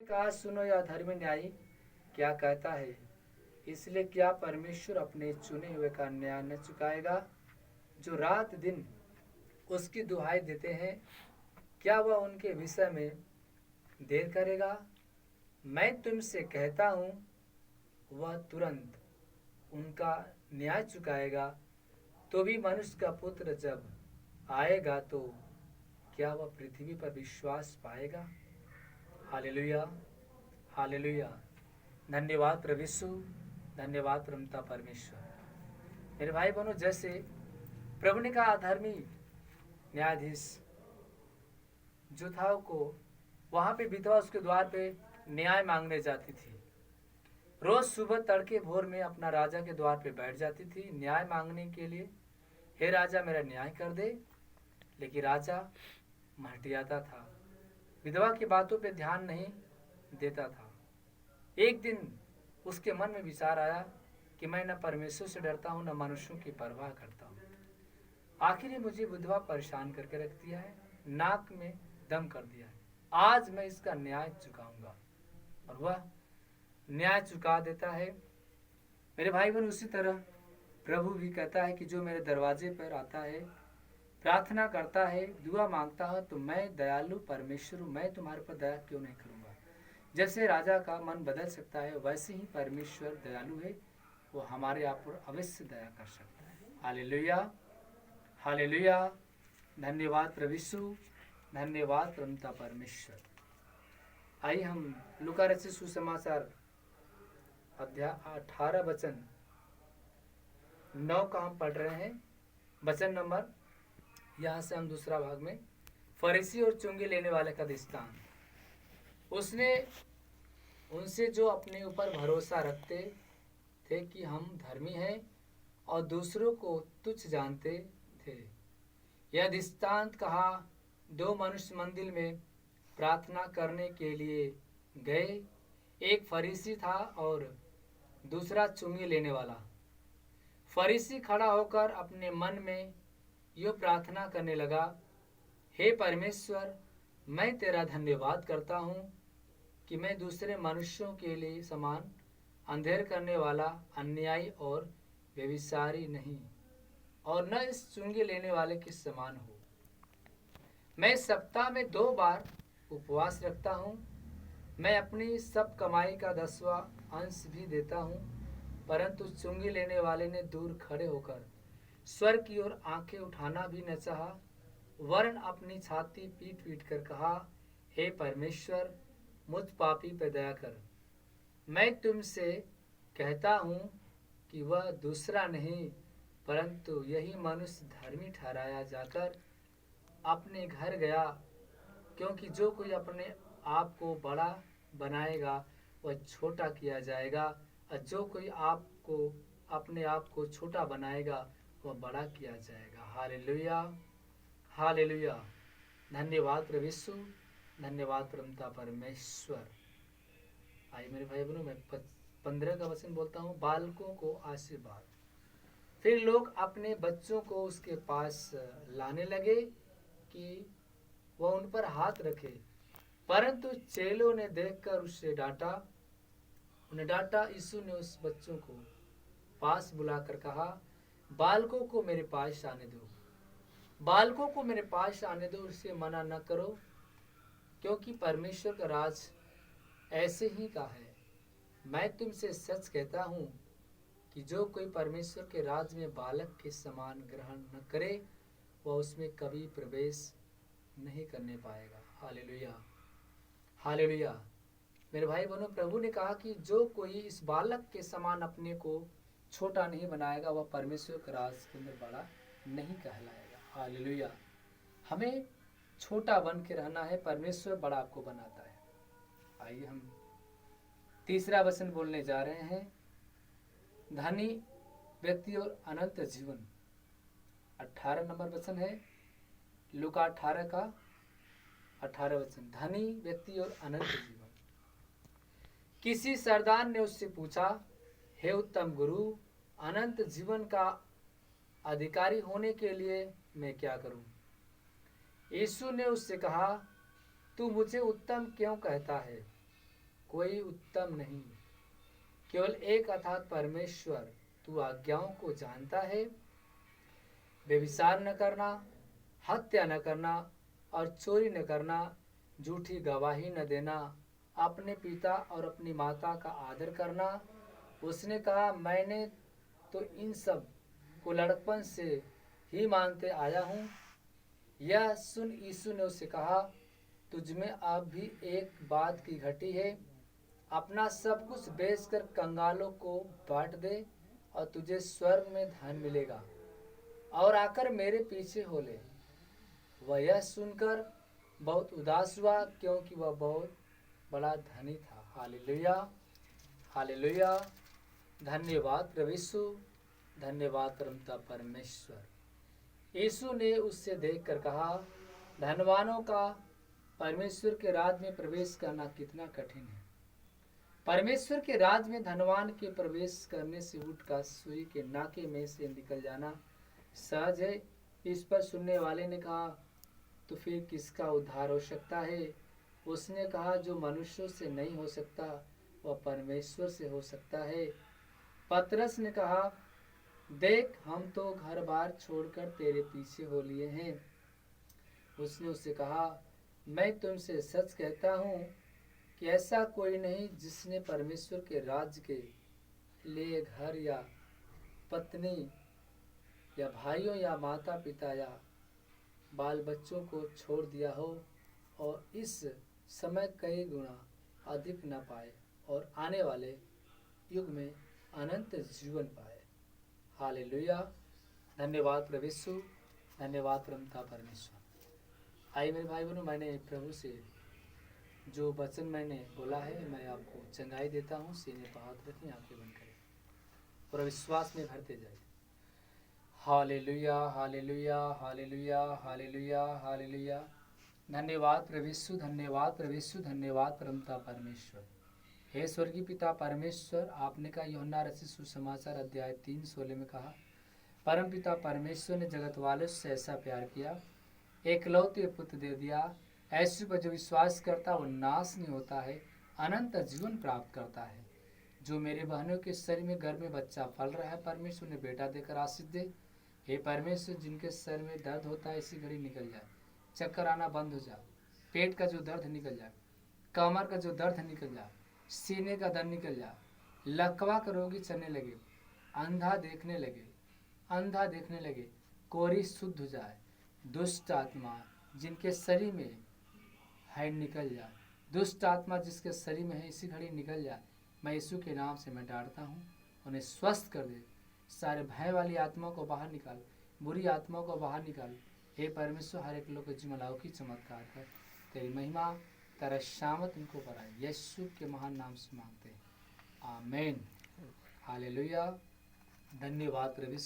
कहा, सुनो या धर्म न्यायी क्या कहता है। इसलिए क्या परमेश्वर अपने चुने हुए का न्याय न चुकाएगा जो रात दिन उसकी दुहाई देते हैं? क्या वह उनके विषय में देर करेगा? मैं तुमसे कहता हूँ वह तुरंत उनका न्याय चुकाएगा। तो भी मनुष्य का पुत्र जब आएगा तो क्या वह पृथ्वी पर विश्वास पाएगा? Hallelujah, hallelujah. धन्यवाद प्रभु यीशु, धन्यवाद परमता परमेश्वर। मेरे भाई बहनों, जैसे प्रभु ने कहा, अधर्मी न्यायाधीश जो था को वहां पे विधवा उसके द्वार पे न्याय मांगने जाती थी। रोज सुबह तड़के भोर में अपना राजा के द्वार पे बैठ जाती थी न्याय मांगने के लिए। हे राजा, मेरा न्याय कर दे। लेकिन राजा महटियाता था, विधवा की बातों पे ध्यान नहीं देता था। एक दिन उसके मन में विचार आया कि मैं न परमेश्वर से डरता हूँ न मनुष्यों की परवाह करता हूँ। आखिर ये मुझे विधवा परेशान करके रख दिया है, नाक में दम कर दिया है। आज मैं इसका न्याय चुकाऊंगा। और वह न्याय चुका देता है। मेरे भाई बहन, उसी तरह प्रभु भी कहता है कि जो मेरे दरवाजे पर आता है, प्रार्थना करता है, दुआ मांगता है, तो मैं दयालु परमेश्वर हूँ, मैं तुम्हारे पर दया क्यों नहीं करूँगा। जैसे राजा का मन बदल सकता है, वैसे ही परमेश्वर दयालु है, वो हमारे आप पर अवश्य दया कर सकता है। Hallelujah, hallelujah. धन्यवाद प्रभु यीशु, धन्यवाद परमता परमेश्वर। आइए हम लूका रचित सुसमाचार अध्याय 18 वचन 9 का हम पढ़ रहे हैं। वचन नंबर, यहाँ से हम दूसरा भाग में, फरीसी और चुंगी लेने वाले का दृष्टांत। उसने उनसे जो अपने ऊपर भरोसा रखते थे कि हम धर्मी हैं और दूसरों को तुच्छ जानते थे, यह दृष्टांत कहा। दो मनुष्य मंदिर में प्रार्थना करने के लिए गए। एक फरीसी था और दूसरा चुंगी लेने वाला। फरीसी खड़ा होकर अपने मन में यो प्रार्थना करने लगा, हे परमेश्वर, मैं तेरा धन्यवाद करता हूँ कि मैं दूसरे मनुष्यों के लिए समान अंधेर करने वाला, अन्यायी और व्यभिचारी नहीं, और न इस चुंगी लेने वाले के समान हो। मैं सप्ताह में 2 बार उपवास रखता हूँ। मैं अपनी सब कमाई का 10वां अंश भी देता हूँ। परंतु चुंगी लेने वाले ने दूर खड़े होकर स्वर्ग की ओर आंखें उठाना भी न चाहा, वरन अपनी छाती पीट पीट कर कहा, हे परमेश्वर, मुझ पापी पर दया कर। मैं तुमसे कहता हूँ कि वह दूसरा नहीं, परंतु यही मनुष्य धर्मी ठहराया जाकर अपने घर गया। क्योंकि जो कोई अपने आप को बड़ा बनाएगा वह छोटा किया जाएगा, और जो कोई अपने आप को छोटा बनाएगा वह बड़ा किया जाएगा। Hallelujah, hallelujah. धन्यवाद प्रभु यीशु, धन्यवाद परमता परमेश्वर। आइए मेरे भाई बहनों, मैं 15 का वचन बोलता हूँ। बालकों को आशीर्वाद। फिर लोग अपने बच्चों को उसके पास लाने लगे कि वह उन पर हाथ रखे, परंतु चेलों ने देखकर उसे डांटा। उन्हें डांटा। यीशु ने उस बच्चों को पास बुलाकर कहा, बालकों को मेरे पास आने दो, बालकों को मेरे पास आने दो, उसे मना न करो, क्योंकि परमेश्वर का राज ऐसे ही का है। मैं तुमसे सच कहता हूँ कि जो कोई परमेश्वर के राज में बालक के समान ग्रहण न करे, वह उसमें कभी प्रवेश नहीं करने पाएगा। Hallelujah, hallelujah. मेरे भाई बहनों, प्रभु ने कहा कि जो कोई इस बालक के समान अपने को छोटा नहीं बनाएगा, वह परमेश्वर के राज के अंदर बड़ा नहीं कहलाएगा। हालेलुया। हमें छोटा बन के रहना है, परमेश्वर बड़ा आपको बनाता है। आइए हम तीसरा वचन बोलने जा रहे हैं। धनी व्यक्ति और अनंत जीवन। 18 नंबर वचन है, लूका 18 का 18 वचन। धनी व्यक्ति और अनंत जीवन। किसी सरदार ने उससे पूछा, हे उत्तम गुरु, अनंत जीवन का अधिकारी होने के लिए मैं क्या करूं? यीशु ने उससे कहा, तू मुझे उत्तम क्यों कहता है? कोई उत्तम नहीं, केवल एक अर्थात परमेश्वर। तू आज्ञाओं को जानता है, व्यभिचार न करना, हत्या न करना और चोरी न करना, झूठी गवाही न देना, अपने पिता और अपनी माता का आदर करना। उसने कहा, मैंने तो इन सब को लड़कपन से ही मानते आया हूँ। यह सुन यीशु ने उससे कहा, तुझमें अब भी एक बात की घटी है। अपना सब कुछ बेचकर कंगालों को बांट दे और तुझे स्वर्ग में धन मिलेगा, और आकर मेरे पीछे हो ले। वह यह सुनकर बहुत उदास हुआ, क्योंकि वह बहुत बड़ा धनी था। Hallelujah, hallelujah. धन्यवाद प्रभु यीशु, धन्यवाद परमपिता परमेश्वर। यीशु ने उससे देखकर कहा, धनवानों का परमेश्वर के राज्य में प्रवेश करना कितना कठिन है। परमेश्वर के राज्य में धनवान के प्रवेश करने से ऊँट का सुई के नाके में से निकल जाना सहज है। इस पर सुनने वाले ने कहा, तो फिर किसका उद्धार हो सकता है? उसने कहा, जो मनुष्यों से नहीं हो सकता वह परमेश्वर से हो सकता है। पतरस ने कहा, देख, हम तो घर बार छोड़कर तेरे पीछे हो लिए हैं। उसने उससे कहा, मैं तुमसे सच कहता हूँ कि ऐसा कोई नहीं जिसने परमेश्वर के राज्य के लिए घर या पत्नी या भाइयों या माता पिता या बाल बच्चों को छोड़ दिया हो और इस समय कई गुना अधिक न पाए और आने वाले युग में अनंत जीवन पाए। हालेलुया, धन्यवाद प्रभु यीशु, धन्यवाद परमपिता परमेश्वर। आइए मेरे भाई बहनों, मैंने प्रभु से जो वचन मैंने बोला है मैं आपको चंगाई देता हूँ। सीने पर हाथ रखें, आंखें बंद करें और विश्वास में भरते जाए। Hallelujah, hallelujah, hallelujah, hallelujah, hallelujah. धन्यवाद प्रभु यीशु, धन्यवाद प्रभु यीशु, धन्यवाद परमपिता परमेश्वर। हे स्वर्गीय पिता परमेश्वर, आपने कहा यूहन्ना रचित सुसमाचार अध्याय 3:16 में कहा, परमपिता परमेश्वर ने जगत वालों से ऐसा प्यार किया, एकलौते पुत्र दे दिया, ऐसे पर जो विश्वास करता वो नाश नहीं होता है, अनंत जीवन प्राप्त करता है। जो मेरे बहनों के शरीर में गर्भ में बच्चा पल रहा है, परमेश्वर ने बेटा देकर आशीष दे। हे परमेश्वर, जिनके सर में दर्द होता है इसी घड़ी निकल जाए, चक्कर आना बंद हो जाए, पेट का जो दर्द निकल जाए, कमर का जो दर्द निकल जाए, सीने का दर्द निकल जाए, लकवा का रोगी चलने लगे, अंधा देखने लगे, अंधा देखने लगे, कोरी शुद्ध हो जाए, दुष्ट आत्मा जिनके शरीर में है निकल जाए, दुष्ट आत्मा जिसके शरीर में है इसी घड़ी निकल जाए। मैं यीशु के नाम से मैं डांटता हूँ, उन्हें स्वस्थ कर दे। सारे भय वाली आत्माओं को बाहर निकाल, बुरी आत्माओं को बाहर निकाल। हे परमेश्वर, हर एक लोग को जीवन की चमत्कार कर, तेरी महिमा तेरा शामत इनको बढ़ाए। यीशु के महान नाम से मांगते हैं, आमीन। हालेलुया, धन्यवाद प्रभु।